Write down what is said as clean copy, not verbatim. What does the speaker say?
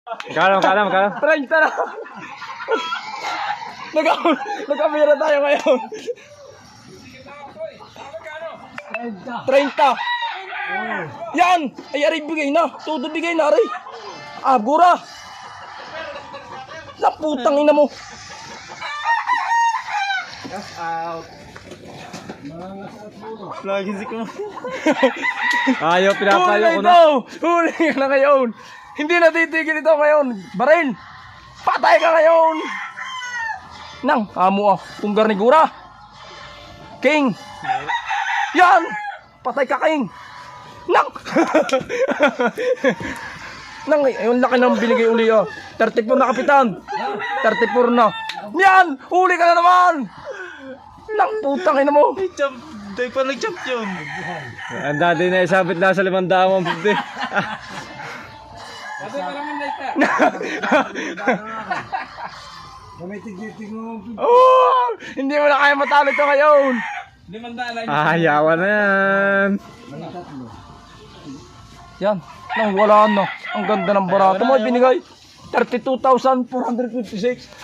Magkano? 30 na. Nagkamira tayo ngayon. 30. Yan! Ay, aray, bigay na. Todo bigay na, aray. Agura. Naputang ina mo. Lagi si ko. Ayaw, pinapayo ko na. Huli ka na ngayon. Hindi na titigil ito ngayon. Baril. Patay ka ngayon. Nang, amo ah. Tunggar ni Gura. King. Yan. Patay ka, King. Nang. Nang, yung laki ng binigay uli ah. 34 na, kapitan. 34 na. Yan. Huli ka na naman. Nang, putang ina mo. Jump. Day pa nag-jump yun. Ang dati na isabit na sa 500 ang puti. Oh, hindi mo na kaya matalo ito ngayon. Ayawan na yan. Yan, nang wala na. Ang ganda ng barato mo, binigay 32,456.